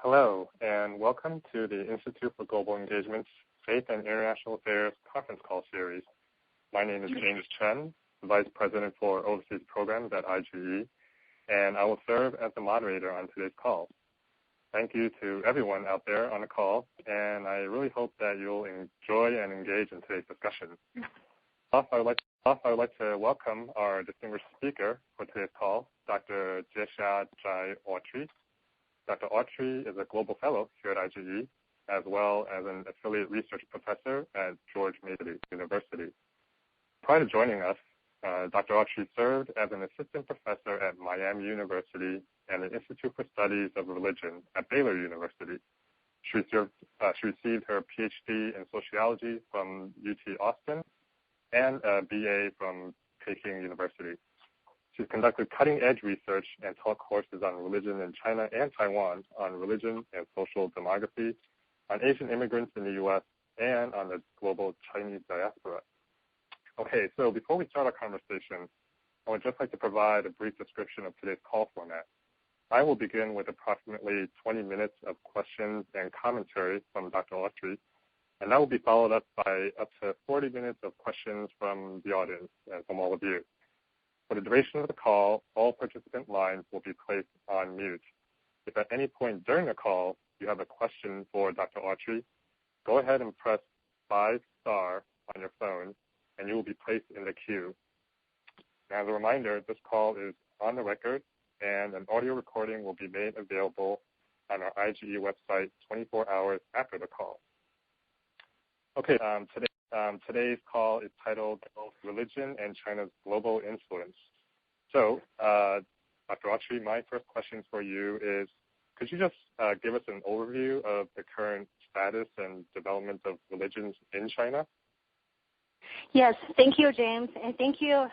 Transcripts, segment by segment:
Hello, and welcome to the Institute for Global Engagement's Faith and International Affairs conference call series. My name is James Chen, Vice President for Overseas Programs at IGE, and I will serve as the moderator on today's call. Thank you to everyone out there on the call, and I really hope that you'll enjoy and engage in today's discussion. I would like to welcome our distinguished speaker for today's call, Dr. Jiexia Zhai Autry. Dr. Autry is a global fellow here at IGE, as well as an affiliate research professor at George Mason University. Prior to joining us, Dr. Autry served as an assistant professor at Miami University and the Institute for Studies of Religion at Baylor University. She received her PhD in sociology from UT Austin and a BA from Peking University. She's conducted cutting-edge research and taught courses on religion in China and Taiwan, on religion and social demography, on Asian immigrants in the U.S., and on the global Chinese diaspora. Okay, so before we start our conversation, I would just like to provide a brief description of today's call format. I will begin with approximately 20 minutes of questions and commentary from Dr. Autry, and that will be followed up by up to 40 minutes of questions from the audience and from all of you. For the duration of the call, all participant lines will be placed on mute. If at any point during the call you have a question for Dr. Autry, go ahead and press 5* on your phone, and you will be placed in the queue. As a reminder, this call is on the record, and an audio recording will be made available on our IGE website 24 hours after the call. Okay, today's call is titled Religion and China's Global Influence. So, Dr. Autry, my first question for you is, could you just give us an overview of the current status and development of religions in China? Yes, thank you, James, and thank you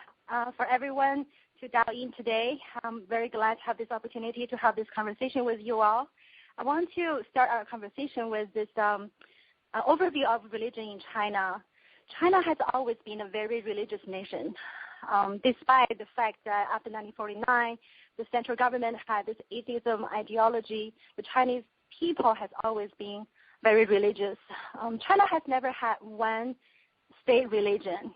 for everyone to dial in today. I'm very glad to have this opportunity to have this conversation with you all. I want to start our conversation with this overview of religion in China. China has always been a very religious nation, despite the fact that after 1949, the central government had this atheism ideology. The Chinese people has always been very religious. China has never had one state religion,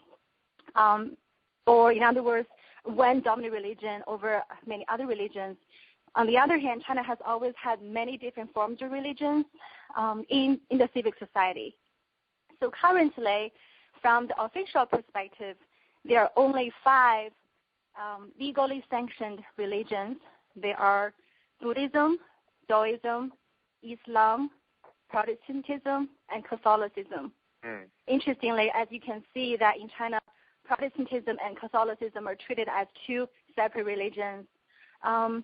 or in other words, one dominant religion over many other religions. On the other hand, China has always had many different forms of religions in the civic society. So currently, from the official perspective, there are only 5 legally sanctioned religions. They are Buddhism, Taoism, Islam, Protestantism, and Catholicism. Interestingly, as you can see that in China, Protestantism and Catholicism are treated as 2 separate religions. And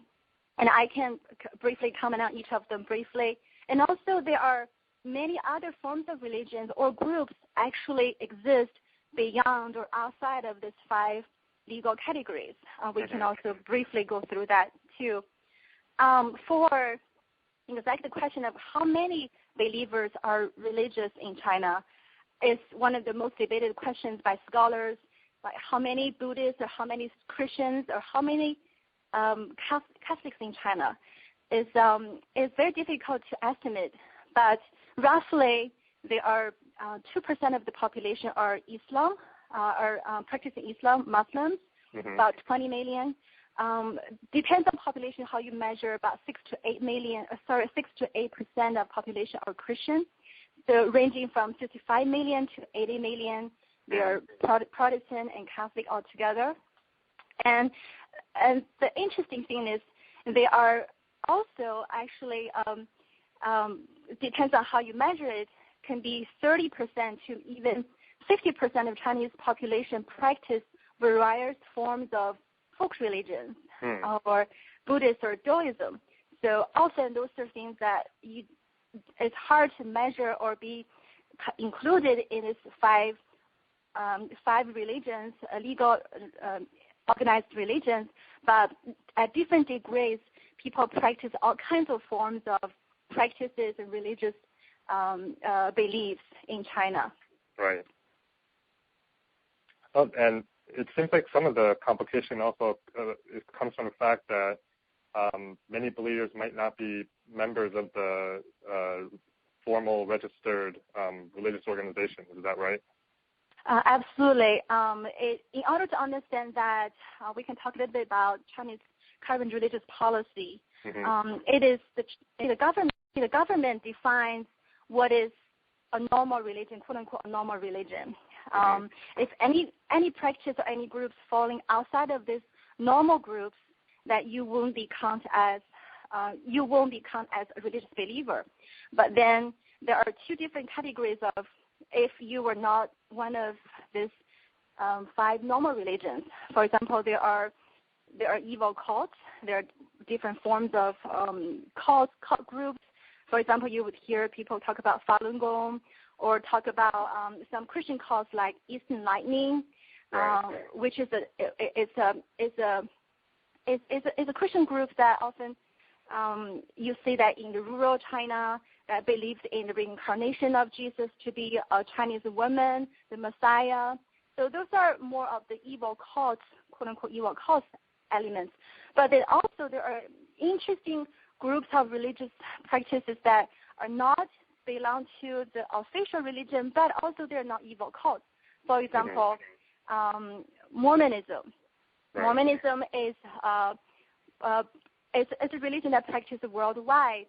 I can briefly comment on each of them briefly. And also there are many other forms of religions or groups actually exist beyond or outside of these 5 legal categories. We can also briefly go through that too. For exactly the question of how many believers are religious in China is one of the most debated questions by scholars, like how many Buddhists or how many Christians or how many Catholics in China is very difficult to estimate, but roughly there are 2% of the population are Islam, are practicing Islam, Muslims, about 20 million. Depends on population how you measure. About 6 to 8% of population are Christian. So ranging from 55 million to 80 million, they are Protestant and Catholic altogether. And the interesting thing is they are also actually, depends on how you measure it, can be 30% to even 50% of Chinese population practice various forms of folk religions or Buddhist or Taoism. So often those are things that it's hard to measure or be included in these 5 religions, legal organized religions, but at different degrees, people practice all kinds of forms of practices and religious beliefs in China. Right. And it seems like some of the complication also it comes from the fact that many believers might not be members of the formal registered religious organizations. Is that right? Absolutely. In order to understand that, we can talk a little bit about Chinese current religious policy. Mm-hmm. The government defines what is a normal religion, quote unquote, a normal religion. Mm-hmm. If any practice or any groups falling outside of this normal groups, that you won't be counted as a religious believer. But then there are two different categories of if you were not one of these 5 normal religions. For example, there are evil cults. There are different forms of cult groups. For example, you would hear people talk about Falun Gong or talk about some Christian cults like Eastern Lightning, which is a Christian group that often you see that in the rural China that believes in the reincarnation of Jesus to be a Chinese woman, the Messiah. So those are more of the evil cults, quote unquote, evil cults elements. But then also there are interesting groups of religious practices that are not belong to the official religion, but also they're not evil cults. For example, Mormonism. Right. Mormonism is a religion that practices worldwide.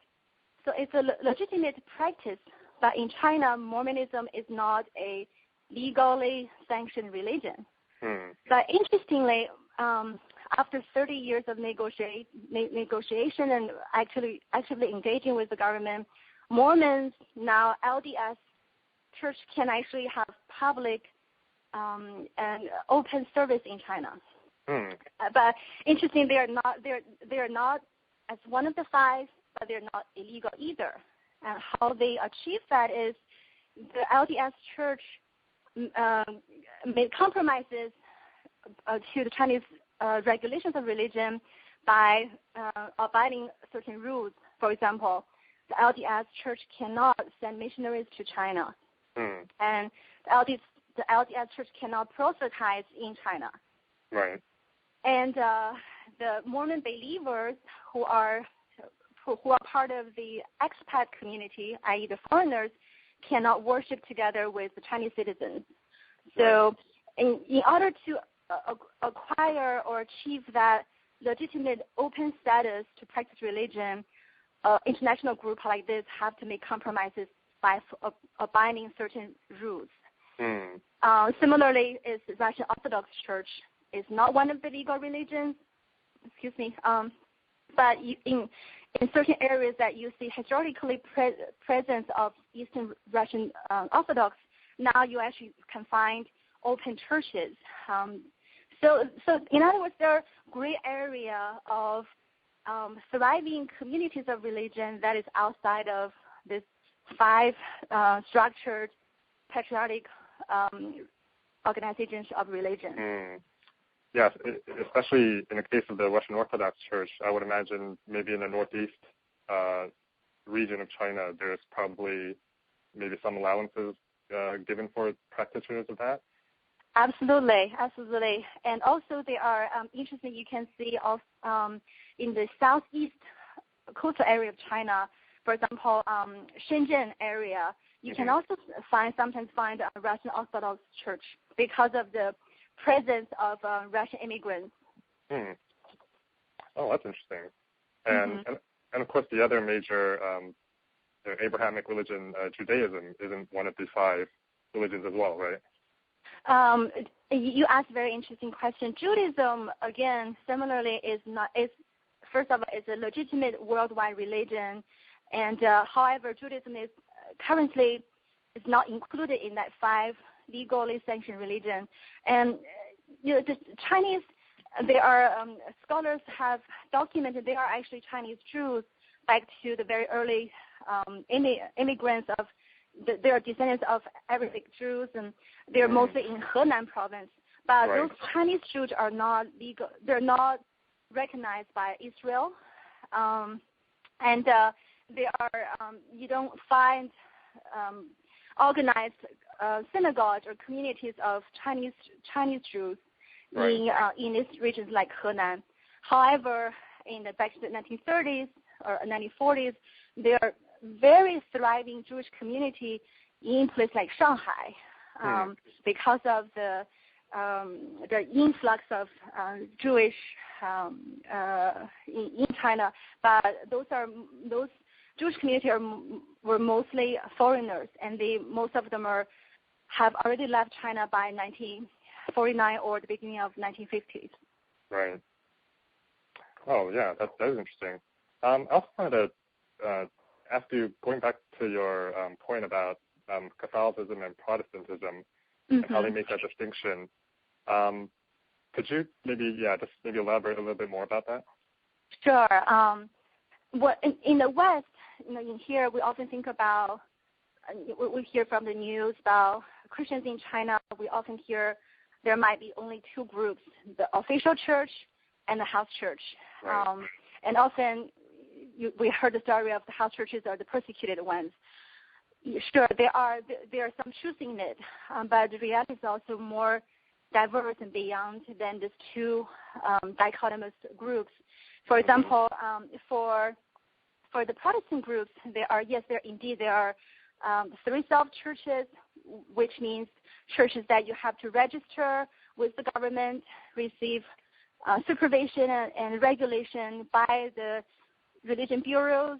So it's a legitimate practice, but in China, Mormonism is not a legally sanctioned religion. But interestingly, after 30 years of negotiation and actually engaging with the government, Mormons now LDS church can actually have public and open service in China. But interesting, they are not as one of the 5, but they're not illegal either. And how they achieve that is the LDS church made compromises to the Chinese regulations of religion by abiding certain rules. For example, the LDS church cannot send missionaries to China, and the LDS church cannot proselytize in China. Right. And the Mormon believers who are part of the expat community, i.e. the foreigners, cannot worship together with the Chinese citizens. So in order to acquire or achieve that legitimate open status to practice religion, international groups like this have to make compromises by abiding certain rules. Similarly, is Russian Orthodox Church is not one of the legal religions. But in certain areas that you see historically presence of Eastern Russian Orthodox, now you actually can find open churches. So in other words, there are gray area of thriving communities of religion that is outside of this 5 structured patriotic organizations of religion. Yes, especially in the case of the Russian Orthodox Church, I would imagine maybe in the northeast region of China, there's probably maybe some allowances given for practitioners of that. Absolutely. And also there are interesting, you can see in the southeast coastal area of China, for example, Shenzhen area, you can also sometimes find a Russian Orthodox Church because of the presence of Russian immigrants. Oh, that's interesting. And of course, the other major Abrahamic religion, Judaism, isn't one of these 5 religions as well, right? You asked a very interesting question. Judaism, again, similarly, is first of all, is a legitimate worldwide religion, and however, Judaism is currently is not included in that 5 legally sanctioned religion. And the Chinese, there are scholars have documented there are actually Chinese Jews back to the very early immigrants of. They are descendants of Arabic Jews, and they're mostly in Henan province. But those Chinese Jews are not legal. They're not recognized by Israel, and they are. You don't find organized synagogues or communities of Chinese Jews in these regions like Henan. However, back to the 1930s or 1940s, there are very thriving Jewish community in places like Shanghai because of the influx of Jewish in China. But those Jewish community were mostly foreigners, and most of them have already left China by 1949 or the beginning of 1950s. Right. Oh, yeah, that is interesting. I also wanted to ask you, going back to your point about Catholicism and Protestantism and how they make that distinction. Could you maybe elaborate a little bit more about that? Sure. In the West, in here we often think about, we hear from the news about Christians in China. We often hear there might be only two groups: the official church and the house church. Right. And often we heard the story of the house churches are the persecuted ones. Sure, there are some truth in it, but the reality is also more diverse and beyond than these two dichotomous groups. For example, for the Protestant groups, there are three self-churches, which means churches that you have to register with the government, receive supervision and regulation by the religion bureaus,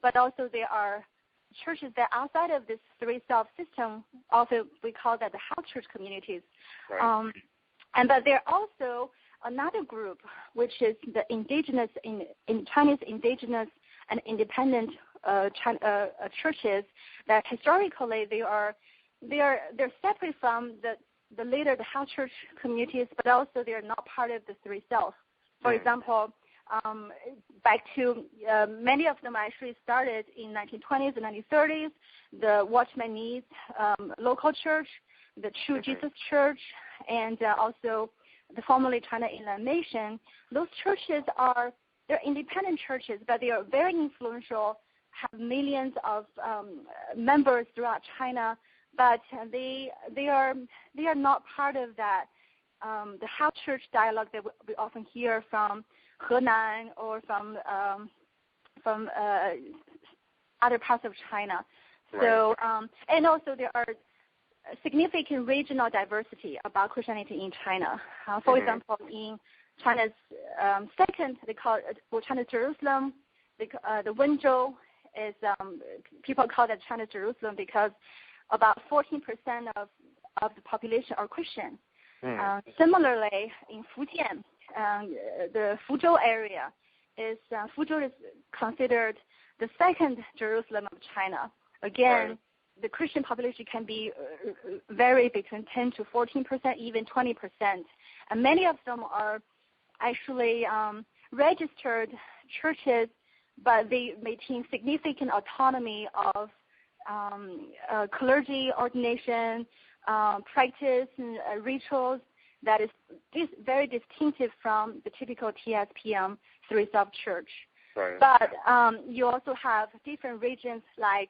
but also there are churches that outside of this three self system. Also, we call that the house church communities. Right. But there are also another group, which is the indigenous in Chinese indigenous and independent churches that historically they're separate from the later the house church communities, but also they're not part of the three self. For example, back to many of them actually started in 1920s and 1930s. The Watchman Nee's local church, the True Jesus Church, and also the formerly China Inland Mission. Those churches they're independent churches, but they are very influential, have millions of members throughout China, but they are not part of that the house church dialogue that we often hear from Henan or from other parts of China. Right. So and also there are significant regional diversity about Christianity in China. For example, in China's second, they call it China's Jerusalem. The Wenzhou is people call that China's Jerusalem because about 14% of the population are Christian. Similarly, in Fujian, the Fuzhou area Fuzhou is considered the second Jerusalem of China. Again, right. The Christian population can be vary between 10 to 14%, even 20%, and many of them are actually registered churches, but they maintain significant autonomy of clergy ordination, practice, and rituals that is very distinctive from the typical TSPM three self-church. Right. But you also have different regions like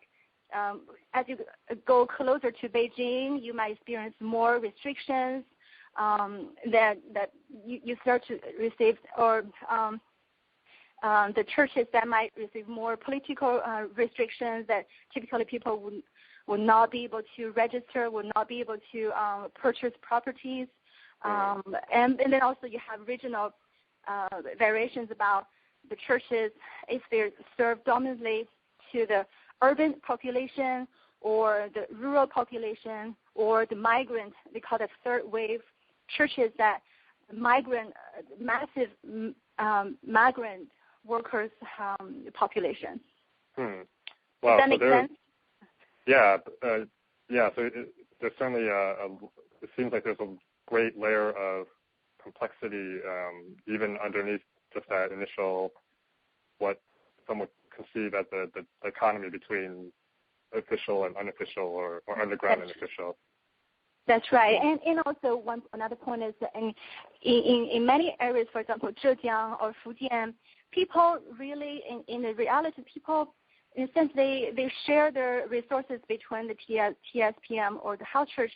as you go closer to Beijing, you might experience more restrictions that you start to receive, or the churches that might receive more political restrictions that typically people would not be able to register, would not be able to purchase properties. And then also you have regional variations about the churches, if they serve dominantly to the urban population or the rural population or the migrant, they call it third wave churches, that massive migrant workers population. Wow. Does that make sense? Yeah. So there's certainly it seems like there's a great layer of complexity even underneath just that initial, what some would conceive as the economy between official and unofficial, or underground and official. That's right. And also another point is that in many areas, for example, Zhejiang or Fujian, people really, in the reality, people, in a sense, they share their resources between the TSPM or the house church,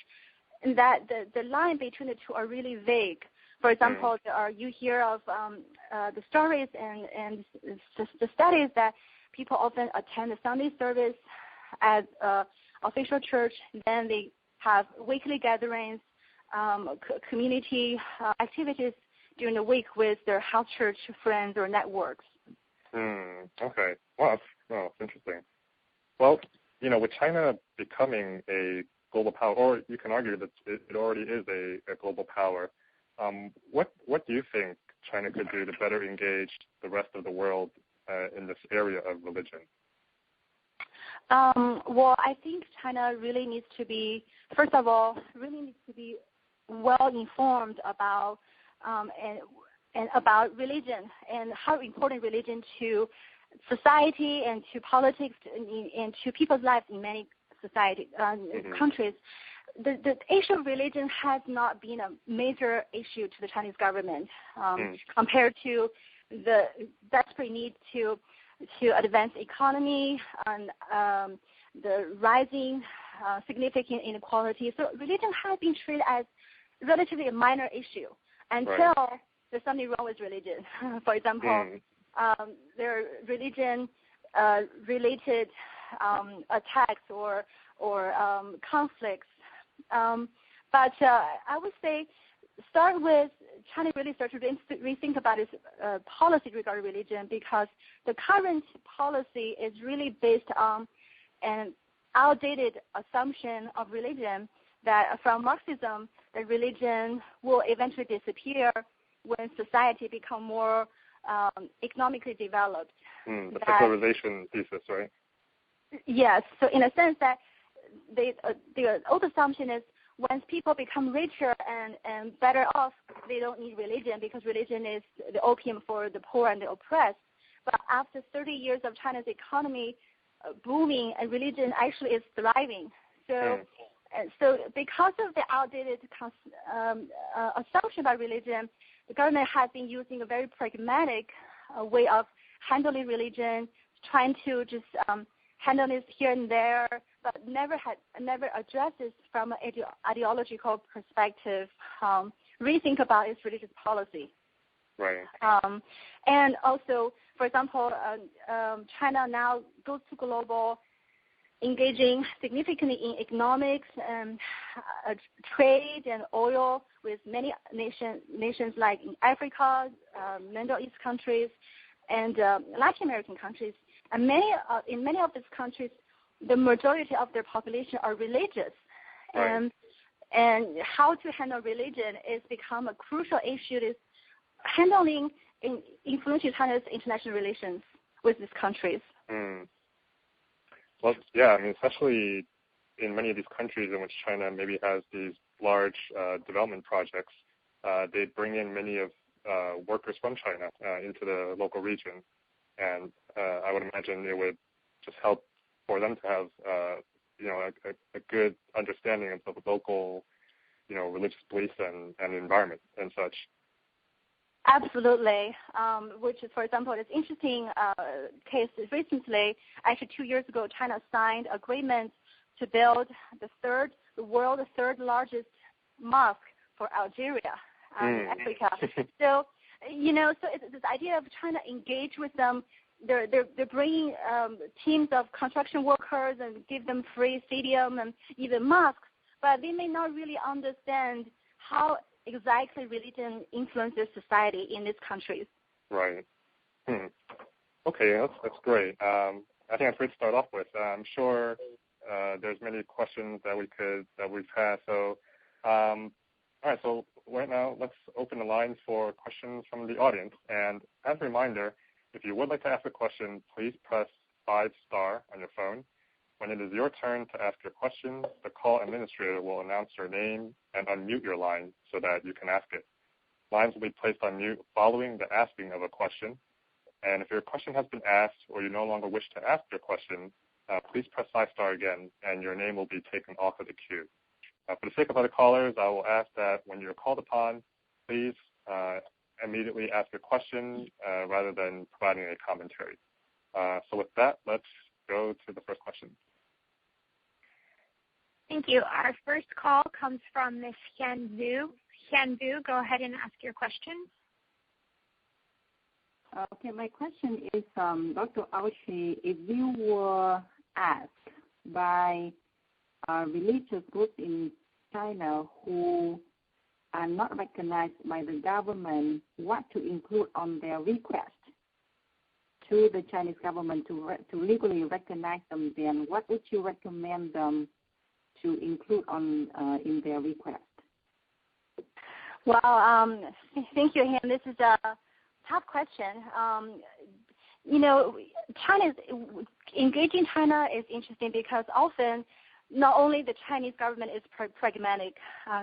and that the line between the two are really vague. For example, you hear of the stories and the studies that people often attend the Sunday service at official church. Then they have weekly gatherings, community activities during the week with their house church friends or networks. Okay. Well, that's interesting. Well, with China becoming a global power, or you can argue that it already is a global power, what do you think China could do to better engage the rest of the world in this area of religion? Well, I think China really needs to be, first of all, well informed about and about religion and how important religion to society and to politics and to people's lives in many countries. The issue of religion has not been a major issue to the Chinese government compared to the desperate need to advance economy and the rising significant inequality. So religion has been treated as relatively a minor issue until there's something wrong with religion. For example, there are religion-related attacks or conflicts. But I would say China really started to rethink about its policy regarding religion, because the current policy is really based on an outdated assumption of religion that from Marxism, that religion will eventually disappear when society become more economically developed. The secularization thesis, right? Yes. So in a sense that the old assumption is once people become richer and better off, they don't need religion because religion is the opium for the poor and the oppressed. But after 30 years of China's economy booming, and religion actually is thriving. So because of the outdated assumption about religion, the government has been using a very pragmatic way of handling religion, trying to just handle this here and there, but never addressed this from an ideological perspective, rethink about its religious policy. Right. And also, for example, China now goes to global, engaging significantly in economics and trade and oil with many nations like in Africa, Middle East countries, and Latin American countries. And in many of these countries, the majority of their population are religious. Right. And how to handle religion is become a crucial issue. Is handling influential China's international relations with these countries. Well, yeah, I mean, especially in many of these countries in which China maybe has these large development projects, they bring in many of workers from China into the local region. And I would imagine it would just help for them to have, a good understanding of the local, religious beliefs and environment and such. Absolutely. Which is, for example, this interesting case recently, actually 2 years ago, China signed agreement to build the world's third largest mosque for Algeria, Africa. So, so it's this idea of China engage with them. They're bringing teams of construction workers and give them free stadium and even mosques, but they may not really understand how exactly religion influences society in these countries. Right. Okay, that's great. I think that's great to start off with. I'm sure there's many questions that we've had. So, all right. So right now, let's open the lines for questions from the audience. And as a reminder, if you would like to ask a question, please press 5* on your phone. When it is your turn to ask your question, the call administrator will announce your name and unmute your line so that you can ask it. Lines will be placed on mute following the asking of a question. And if your question has been asked or you no longer wish to ask your question, please press 5* again, and your name will be taken off of the queue. For the sake of other callers, I will ask that when you're called upon, please immediately ask a question rather than providing a commentary. So with that, let's go to the first question. Thank you. Our first call comes from Ms. Hyun Zhu. Tianbu, go ahead and ask your question. Okay, my question is, Dr. Autry, if you were asked by religious groups in China who are not recognized by the government what to include on their request to the Chinese government to legally recognize them, then what would you recommend them to include on in their request? Well, thank you, Han. This is a tough question. Engaging China is interesting because often not only the Chinese government is pragmatic,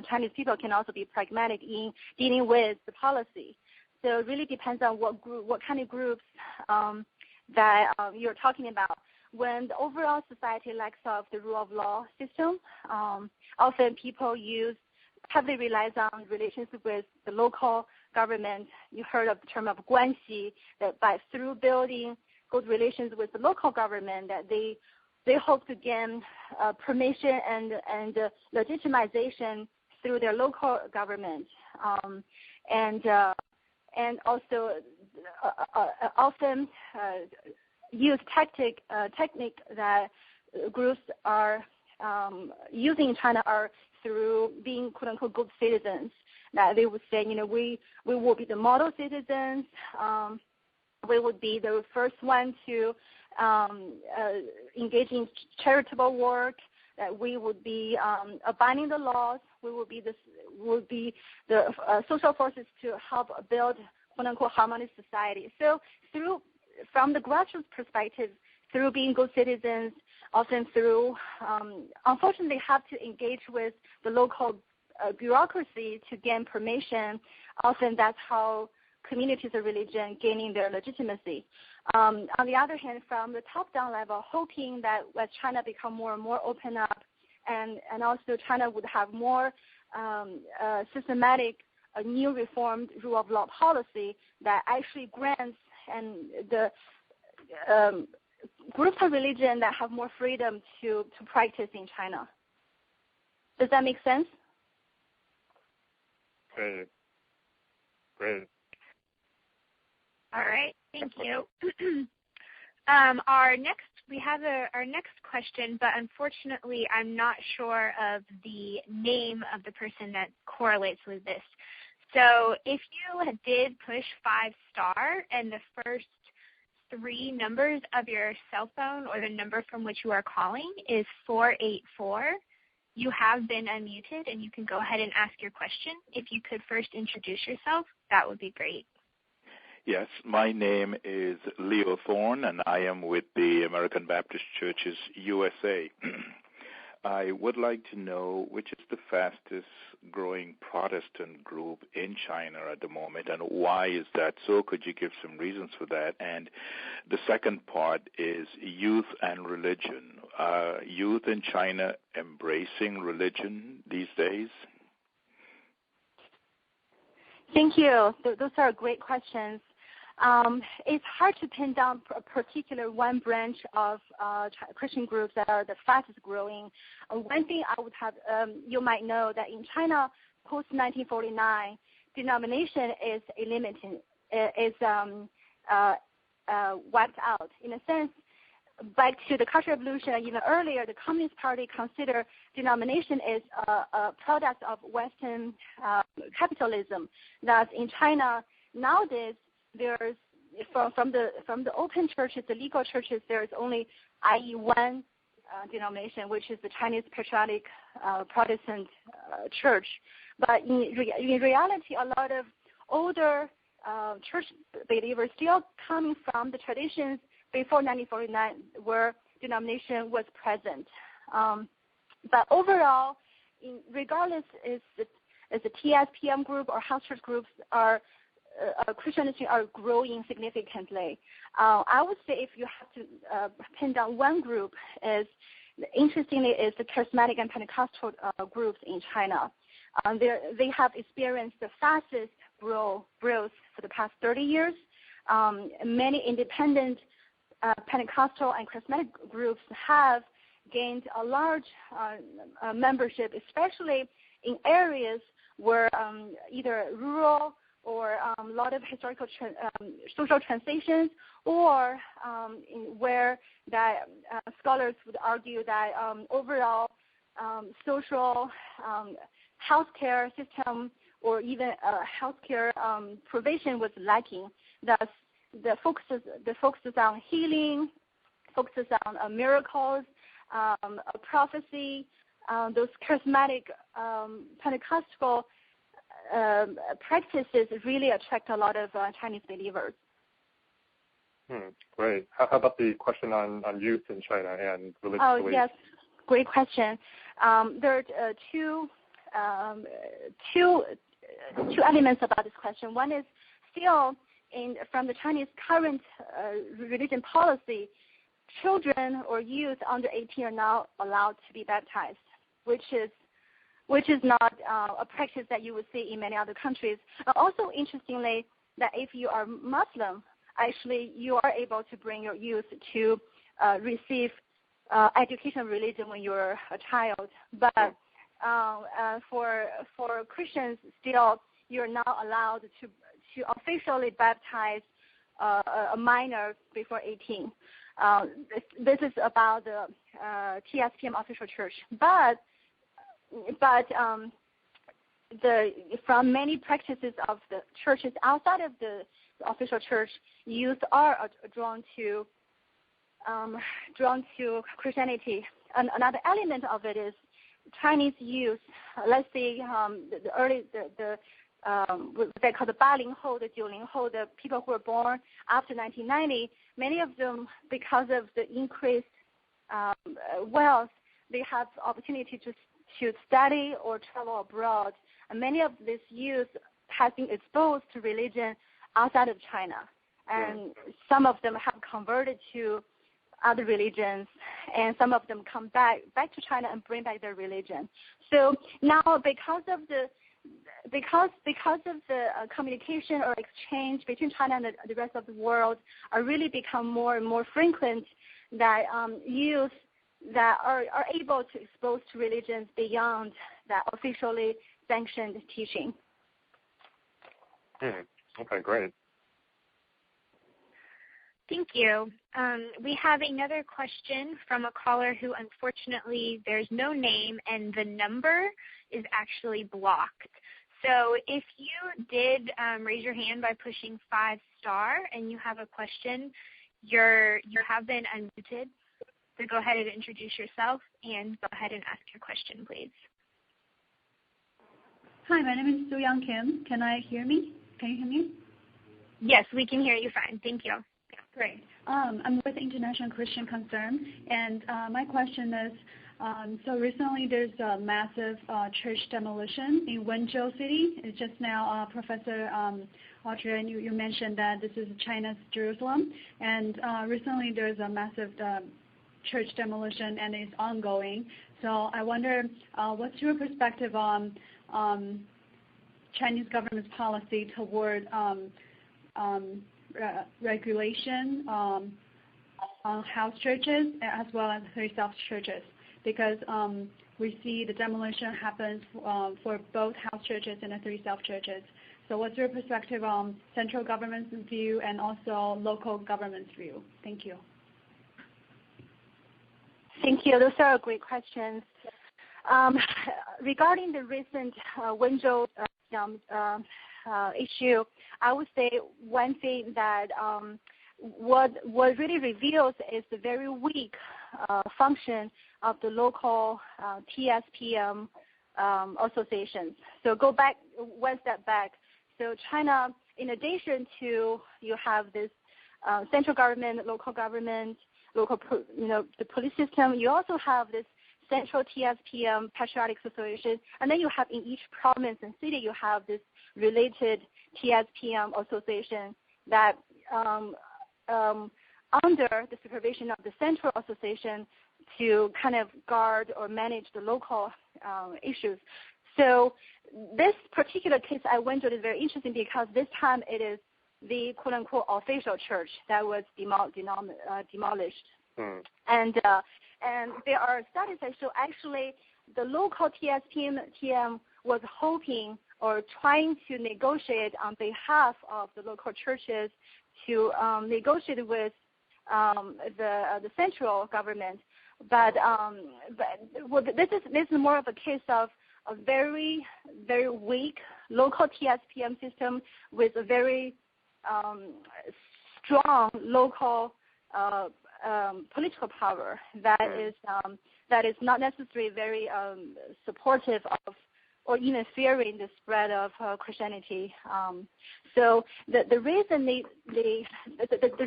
Chinese people can also be pragmatic in dealing with the policy. So it really depends on what kind of groups that you're talking about. When the overall society lacks of the rule of law system, often people heavily relies on relations with the local government. You heard of the term of guanxi, that through building good relations with the local government, that they hope to gain permission and legitimization through their local government, and also often use technique that groups are using in China are through being quote unquote good citizens. That they would say, we will be the model citizens. We would be the first one to engage in charitable work. That we would be abiding the laws. We will be the social forces to help build quote unquote harmonious society. So from the grassroots perspective, through being good citizens, often through unfortunately have to engage with the local bureaucracy to gain permission. Often that's how communities of religion gaining their legitimacy. On the other hand, from the top-down level, hoping that as China become more and more open up, and also China would have more systematic, new reformed rule of law policy that actually grants and the groups of religion that have more freedom to practice in China. Does that make sense? Great. All right, thank you. Our next question, but unfortunately I'm not sure of the name of the person that correlates with this. So if you did push 5* and the first 3 numbers of your cell phone or the number from which you are calling is 484, you have been unmuted and you can go ahead and ask your question. If you could first introduce yourself, that would be great. Yes, my name is Leo Thorne, and I am with the American Baptist Churches USA. I would like to know which is the fastest growing Protestant group in China at the moment, and why is that so? Could you give some reasons for that? And the second part is youth and religion. Youth in China embracing religion these days? Thank you. Those are great questions. It's hard to pin down a particular one branch of Christian groups that are the fastest growing. One thing I would have, you might know that in China, post-1949, denomination is wiped out. In a sense, back to the Cultural Revolution, even earlier, the Communist Party considered denomination is a product of Western capitalism. That in China nowadays, there's from the open churches, the legal churches, there is only IE one denomination, which is the Chinese Patriotic Protestant Church. But in reality, a lot of older church believers still coming from the traditions before 1949, where denomination was present. But overall, regardless is the TSPM group or house church groups are Christianity are growing significantly. I would say if you have to pin down one group, interestingly is the charismatic and Pentecostal groups in China. They have experienced the fastest growth for the past 30 years. Many independent Pentecostal and charismatic groups have gained a large membership, especially in areas were either rural or a lot of historical social transitions, or where that scholars would argue that overall social healthcare system or even healthcare provision was lacking. Thus, the focuses on healing, focuses on miracles, prophecy, those charismatic Pentecostal practices really attract a lot of Chinese believers. Great. How about the question on youth in China and religious beliefs? Oh, yes. Great question. There are two elements about this question. One is still from the Chinese current religion policy, children or youth under 18 are now allowed to be baptized, which is not a practice that you would see in many other countries. Also, interestingly, that if you are Muslim, actually you are able to bring your youth to receive education of religion when you're a child. But for Christians, still you're not allowed to officially baptize a minor before 18. This is about the TSPM official church. But from many practices of the churches outside of the official church, youth are drawn to Christianity. And another element of it is Chinese youth. Let's say what they call the 80后, the 90后, the people who were born after 1990. Many of them, because of the increased wealth, they have opportunity to study or travel abroad. And many of these youth have been exposed to religion outside of China. And some of them have converted to other religions, and some of them come back to China and bring back their religion. So now, because of the communication or exchange between China and the rest of the world are really become more and more frequent, that youth that are able to expose to religions beyond that officially sanctioned teaching. Okay, great. Thank you. We have another question from a caller who, unfortunately, there's no name and the number is actually blocked. So if you did raise your hand by pushing 5* and you have a question, you have been unmuted. So go ahead and introduce yourself and go ahead and ask your question, please. Hi, my name is Soo-Young Kim. Can you hear me? Yes, we can hear you fine. Thank you. Great. I'm with International Christian Concern, and my question is, so recently there's a massive church demolition in Wenzhou City. It's just now, Professor Autry, and you mentioned that this is China's Jerusalem, and recently there's a massive church demolition, and it's ongoing. So I wonder, what's your perspective on Chinese government's policy toward regulation on house churches as well as three self churches? Because we see the demolition happens for both house churches and the three self churches. So what's your perspective on central government's view and also local government's view? Thank you. Thank you. Those are great questions. Regarding the recent Wenzhou issue, I would say one thing that what really reveals is the very weak function of the local TSPM associations. So go back one step back. So China, in addition to you have this central government, local government, the police system, you also have this central TSPM patriotic association, and then you have in each province and city you have this related TSPM association that under the supervision of the central association to kind of guard or manage the local issues. So this particular case I went to is very interesting because this time it is the quote-unquote official church that was demolished. And there are studies that show actually the local TSPM was hoping or trying to negotiate on behalf of the local churches to negotiate with the central government. But this is more of a case of a very, very weak local TSPM system with a very strong local political power that is not necessarily very supportive of or even fearing the spread of Christianity. So the reason the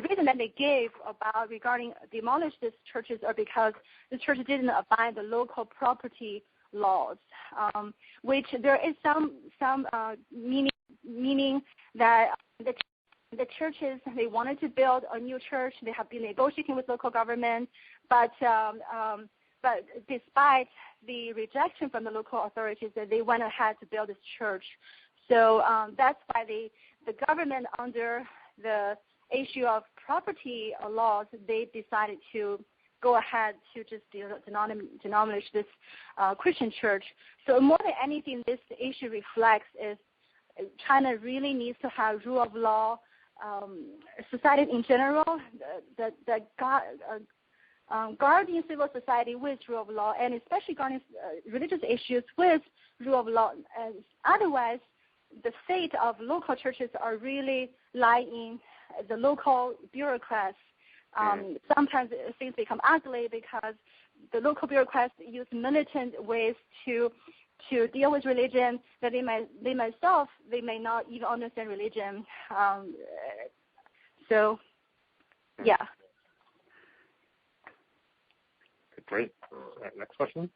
reason that they gave about regarding demolish these churches are because the church didn't abide the local property laws, which there is some meaning that the churches, they wanted to build a new church. They have been negotiating with local government, but despite the rejection from the local authorities, that they went ahead to build this church. So that's why the government, under the issue of property laws, they decided to go ahead to just demolish this Christian church. So more than anything, this issue reflects is China really needs to have rule of law. Society in general, guarding civil society with rule of law, and especially guarding religious issues with rule of law. Otherwise, the fate of local churches are really lying in the local bureaucrats. Sometimes things become ugly because the local bureaucrats use militant ways to deal with religion that they may not even understand religion. So, yeah. Great. Next question.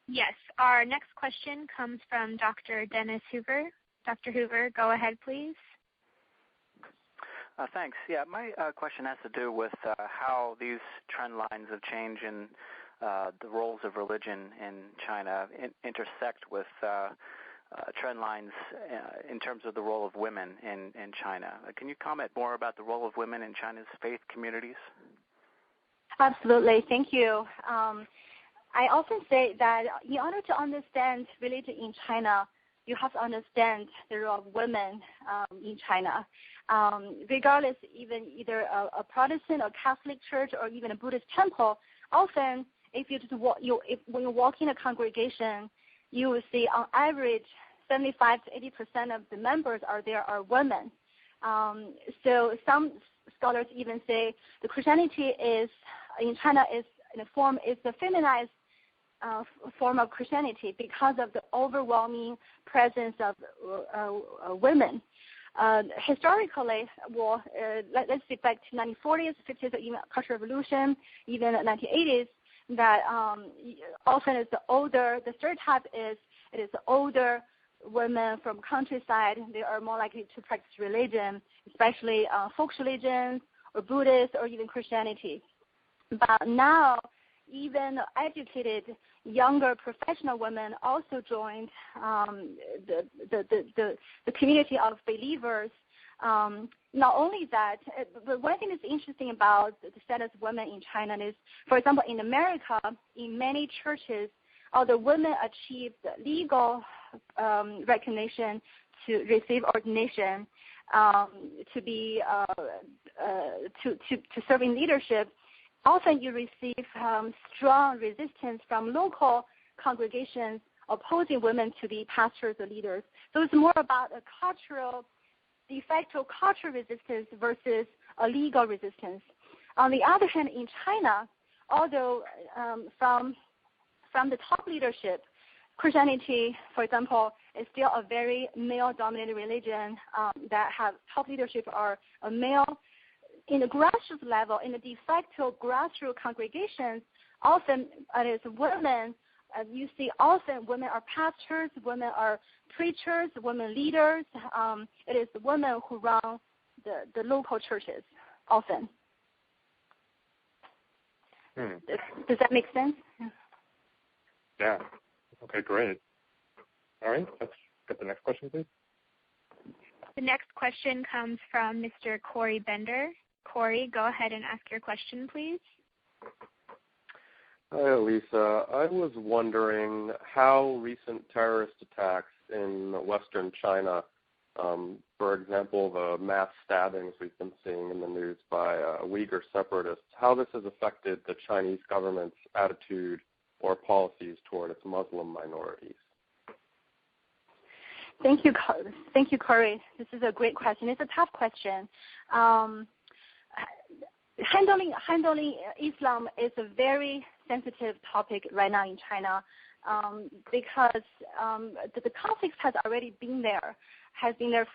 Yes, our next question comes from Dr. Dennis Hoover. Dr. Hoover, go ahead, please. Thanks. Yeah, my question has to do with how these trend lines of change in the roles of religion in China intersect with trend lines in terms of the role of women in China. Can you comment more about the role of women in China's faith communities? Absolutely. Thank you. I often say that in order to understand religion in China, you have to understand the role of women in China. Regardless, even either a Protestant or Catholic church or even a Buddhist temple, often if you just when you walk in a congregation, you will see on average 75 to 80% of the members are women. So some scholars even say the Christianity in China is the feminized form of Christianity because of the overwhelming presence of women. Historically, let's see back to 1940s, 50s, even Cultural Revolution, even 1980s, that often it's the stereotype is it is the older women from countryside. They are more likely to practice religion, especially folk religions or Buddhist or even Christianity. But now, even educated, younger professional women also joined the community of believers. Not only that, but one thing that's interesting about the status of women in China is, for example, in America, in many churches, although women achieved legal recognition to receive ordination, to be to serve in leadership, often you receive strong resistance from local congregations opposing women to be pastors or leaders. So it's more about a de facto cultural resistance versus a legal resistance. On the other hand, in China, although from the top leadership, Christianity, for example, is still a very male-dominated religion that have top leadership are a male. In the grassroots level, in the de facto grassroots congregations, often it is women. You see often women are pastors, women are preachers, women leaders. It is the women who run the local churches often. Does that make sense? Yeah. Okay, great. All right, let's get the next question, please. The next question comes from Mr. Corey Bender. Corey, go ahead and ask your question, please. Hi, Lisa. I was wondering how recent terrorist attacks in Western China. For example, the mass stabbings we've been seeing in the news by Uyghur separatists, how this has affected the Chinese government's attitude or policies toward its Muslim minorities. Thank you, Corey. This is a great question. It's a tough question. Handling Islam is a very sensitive topic right now in China because the conflict has already been there,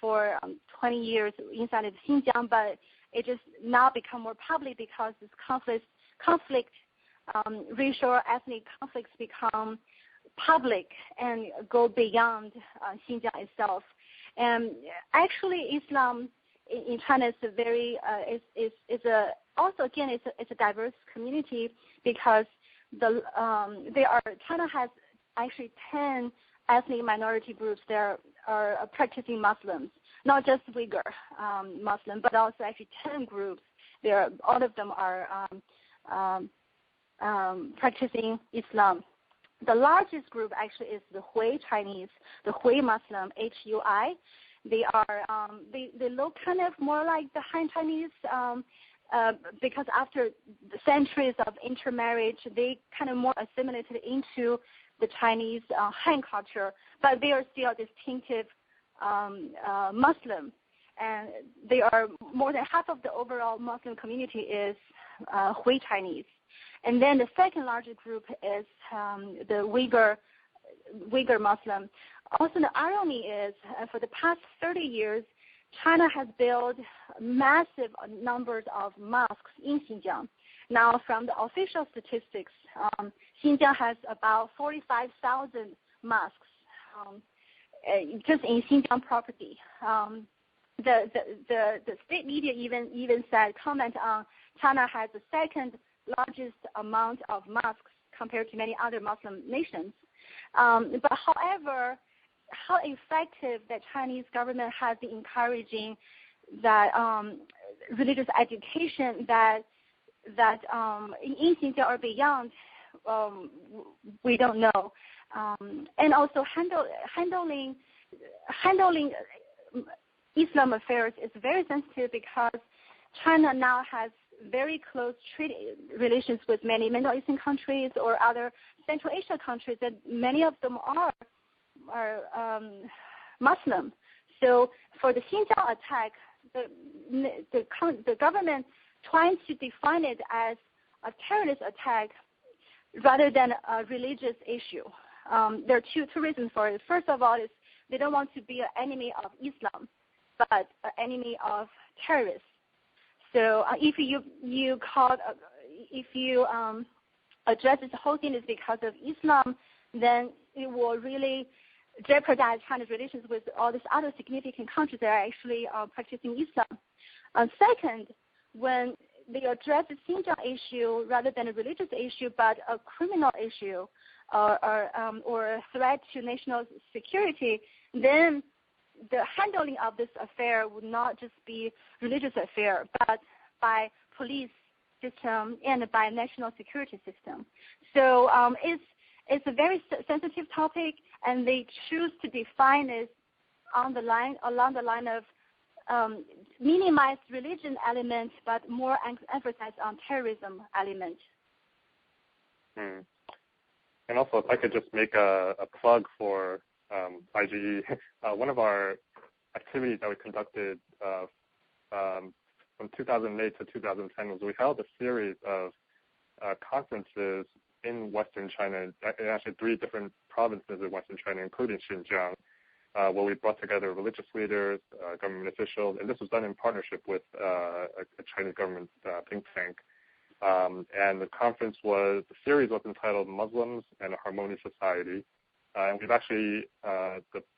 for 20 years inside of Xinjiang, but it just now become more public because this conflict, racial ethnic conflicts become public and go beyond Xinjiang itself. And actually, Islam in China is a very it's a diverse community because China has actually 10 ethnic minority groups that are practicing Muslims, not just Uyghur Muslim, but also actually 10 groups. All of them are practicing Islam. The largest group actually is the Hui Chinese, the Hui Muslim, Hui. They are they look kind of more like the Han Chinese because after the centuries of intermarriage, they kind of more assimilated into the Chinese Han culture, but they are still distinctive Muslim, and they are more than half of the overall Muslim community is Hui Chinese. And then the second largest group is the Uyghur Muslim. Also, the irony is for the past 30 years, China has built massive numbers of mosques in Xinjiang. Now, from the official statistics, Xinjiang has about 45,000 mosques just in Xinjiang property. The state media even said, comment on China has the second largest amount of mosques compared to many other Muslim nations. But however, how effective the Chinese government has been encouraging that religious education that in Xinjiang or beyond, we don't know. And also handling Islam affairs is very sensitive because China now has very close relations with many Middle Eastern countries or other Central Asia countries, and many of them are Muslim. So for the Xinjiang attack, the government trying to define it as a terrorist attack rather than a religious issue. There are two reasons for it. First of all, is they don't want to be an enemy of Islam, but an enemy of terrorists. So if you address this whole thing is because of Islam, then it will really jeopardize China's relations with all these other significant countries that are actually practicing Islam. Second, when they address the Xinjiang issue rather than a religious issue, but a criminal issue or a threat to national security, then the handling of this affair would not just be religious affair, but by police system and by national security system. So it's a very sensitive topic, and they choose to define it along the line of minimize religion element, but more emphasize on terrorism element. And also, if I could just make a plug for IGE, one of our activities that we conducted from 2008 to 2010 was we held a series of conferences in Western China, in actually 3 different provinces in Western China, including Xinjiang, where we brought together religious leaders, government officials, and this was done in partnership with a Chinese government think tank. And the series was entitled Muslims and a Harmonious Society. And we've actually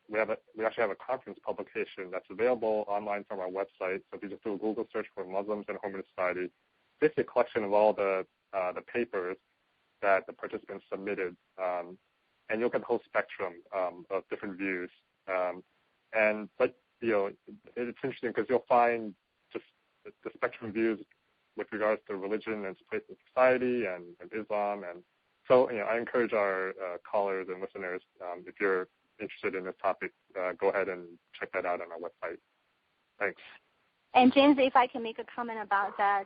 we actually have a conference publication that's available online from our website. So if you just do a Google search for Muslims and a Harmonious Society, basically a collection of all the papers that the participants submitted, and you'll get the whole spectrum of different views. But it's interesting because you'll find just the spectrum of views with regards to religion and its place in society and Islam. And so I encourage our callers and listeners, if interested in this topic, go ahead and check that out on our website. Thanks. And James, if I can make a comment about that,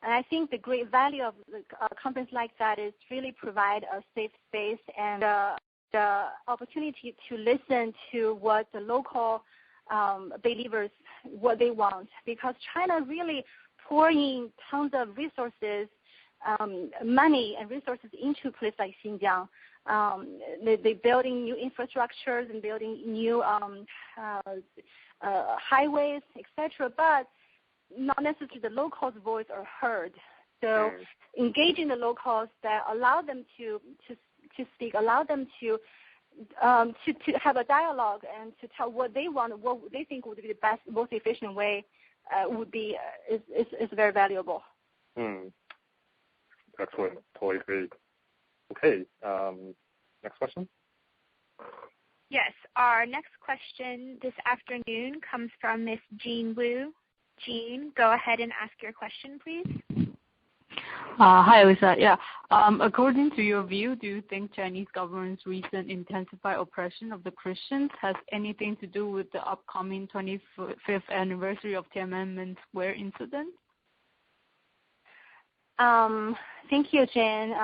and I think the great value of a conference like that is really provide a safe space and the opportunity to listen to what the local believers, what they want, because China really pouring tons of resources, money and resources into a place like Xinjiang. They're building new infrastructures and building new highways, etc. But not necessarily the locals' voice are heard. So engaging the locals that allow them to speak, allow them to have a dialogue and to tell what they want, what they think would be the best, most efficient way would be is very valuable. Excellent. Totally agree. Okay. Next question. Yes, our next question this afternoon comes from Ms. Jean Wu. Jean, go ahead and ask your question, please. Hi, Lisa. Yeah. According to your view, do you think Chinese government's recent intensified oppression of the Christians has anything to do with the upcoming 25th anniversary of Tiananmen Square incident? Thank you, Jen.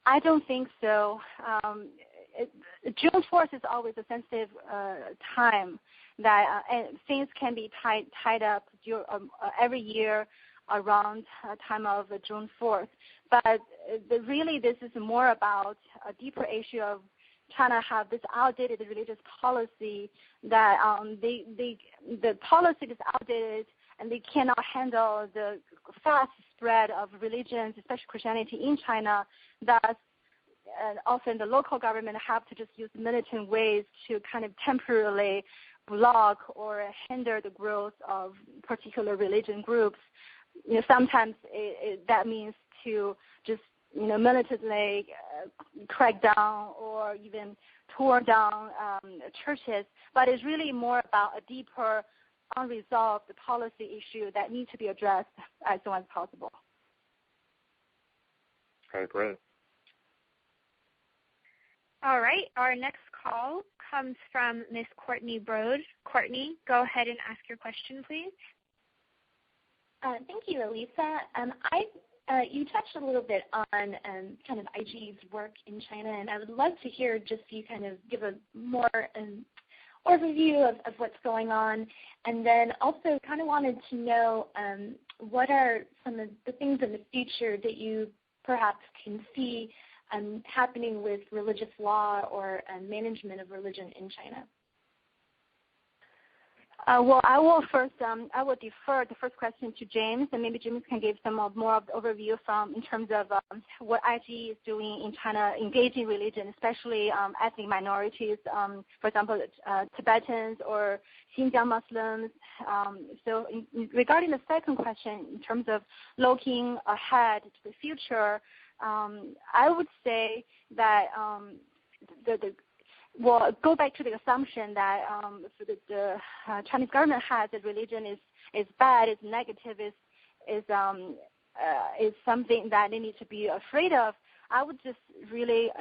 I don't think so. June 4th is always a sensitive time that things can be tied up every year around time of June 4th. But really this is more about a deeper issue of China have this outdated religious policy that the policy is outdated and they cannot handle the fast spread of religions, especially Christianity in China. Thus, often the local government have to just use militant ways to kind of temporarily block or hinder the growth of particular religion groups. Sometimes that means to just militantly crack down or even tore down churches. But it's really more about a deeper, unresolved policy issue that needs to be addressed as soon as possible. Okay, great. All right, our next call comes from Ms. Courtney Broad. Courtney, go ahead and ask your question, please. Thank you, Elisa. You touched a little bit on kind of IGE's work in China, and I would love to hear just you kind of give a more overview of what's going on, and then also kind of wanted to know what are some of the things in the future that you perhaps can see happening with religious law or management of religion in China. Well, I will defer the first question to James, and maybe James can give some more of the overview in terms of what IGE is doing in China, engaging religion, especially ethnic minorities, for example, Tibetans or Xinjiang Muslims. So regarding the second question, in terms of looking ahead to the future, I would say that go back to the assumption that the Chinese government has that religion is bad, is negative, is something that they need to be afraid of. I would just really,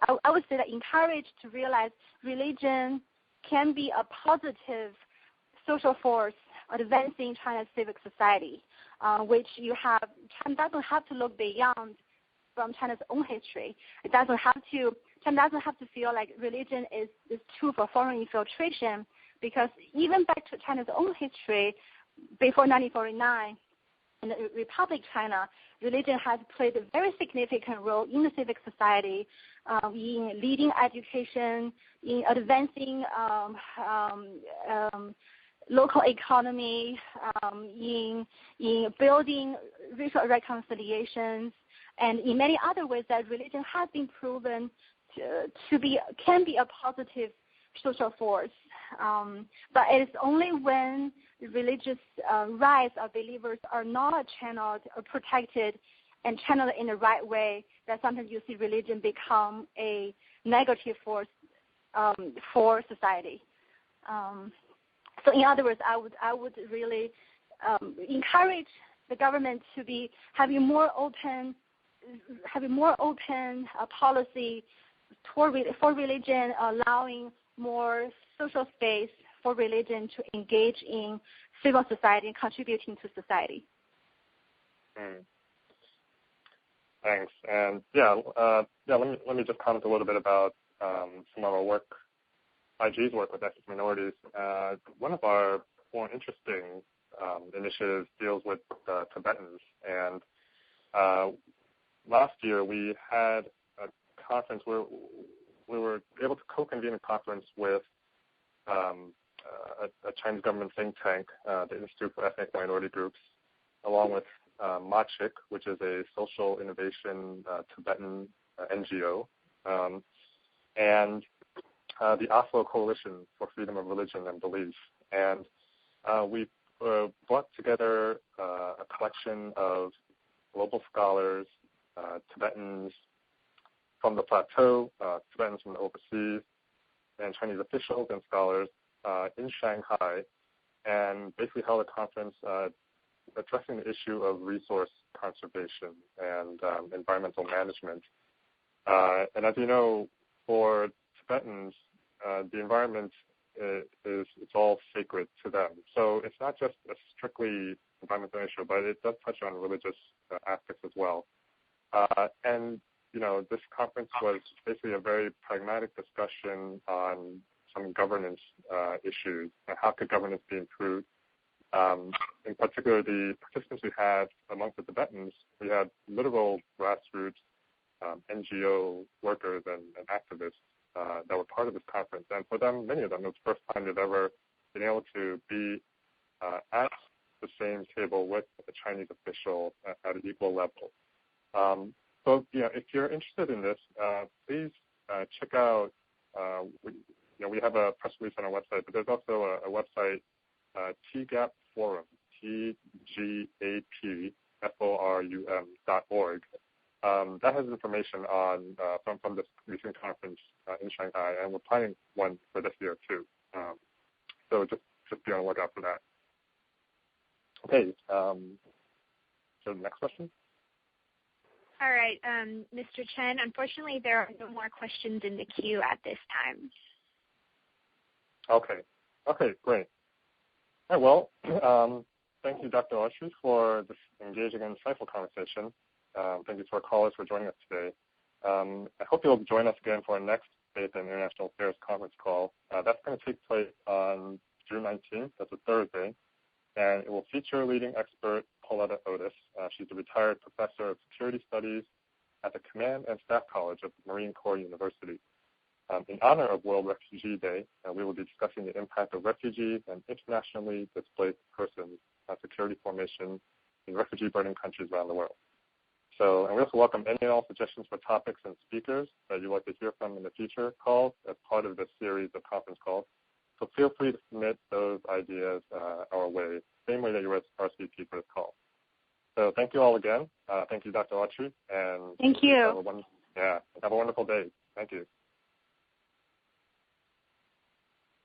I would say that encouraged to realize religion can be a positive social force advancing China's civic society, which China doesn't have to look beyond from China's own history. China doesn't have to feel like religion is tool for foreign infiltration, because even back to China's own history, before 1949, in the Republic China, religion has played a very significant role in the civic society, in leading education, in advancing local economy, in building racial reconciliations, and in many other ways that religion has been proven can be a positive social force. But it is only when the religious rights of believers are not channeled or protected and channeled in the right way that sometimes you see religion become a negative force for society. So in other words, I would really encourage the government to be having more open policy for religion, allowing more social space for religion to engage in civil society and contributing to society. Thanks. And let me just comment a little bit about some of our work, IGE's work with ethnic minorities. One of our more interesting initiatives deals with Tibetans. And last year we had a conference where we were able to co-convene a conference with a Chinese government think tank, the Institute for Ethnic Minority Groups, along with MACHIC, which is a social innovation Tibetan NGO, and the Oslo Coalition for Freedom of Religion and Belief. And we brought together a collection of global scholars, Tibetans from the plateau, Tibetans from the overseas, and Chinese officials and scholars in Shanghai, and basically held a conference addressing the issue of resource conservation and environmental management. And as you know, for Tibetans, the environment it's all sacred to them. So it's not just a strictly environmental issue, but it does touch on religious aspects as well. And this conference was basically a very pragmatic discussion on some governance issues. How could governance be improved? In particular, the participants we had amongst the Tibetans, we had literal grassroots NGO workers and activists that were part of this conference. And for them, many of them, it was the first time they've ever been able to be at the same table with a Chinese official at an equal level. So, if you're interested in this, please check out, we have a press release on our website, but there's also a website, TGAP Forum, TGAPFORUM.org. That has information on from this recent conference in Shanghai, and we're planning one for this year too. So just be on the lookout for that. Okay, so the next question. All right, Mr. Chen, unfortunately there are no more questions in the queue at this time. Okay, great. All right, well, thank you, Dr. Autry, for this engaging and insightful conversation. Thank you to our callers for joining us today. I hope you'll join us again for our next Faith and International Affairs conference call. That's going to take place on June 19th. That's a Thursday. And it will feature leading expert Pauletta Otis. She's a retired professor of security studies at the Command and Staff College of Marine Corps University. In honor of World Refugee Day, we will be discussing the impact of refugees and internationally displaced persons on security formation in refugee-burdened countries around the world. So, and we also welcome any and all suggestions for topics and speakers that you'd like to hear from in the future calls as part of this series of conference calls. So feel free to submit those ideas our way, same way that you RSVP for this call. So thank you all again. Thank you, Dr. Autry. And thank you. Have a wonderful day. Thank you.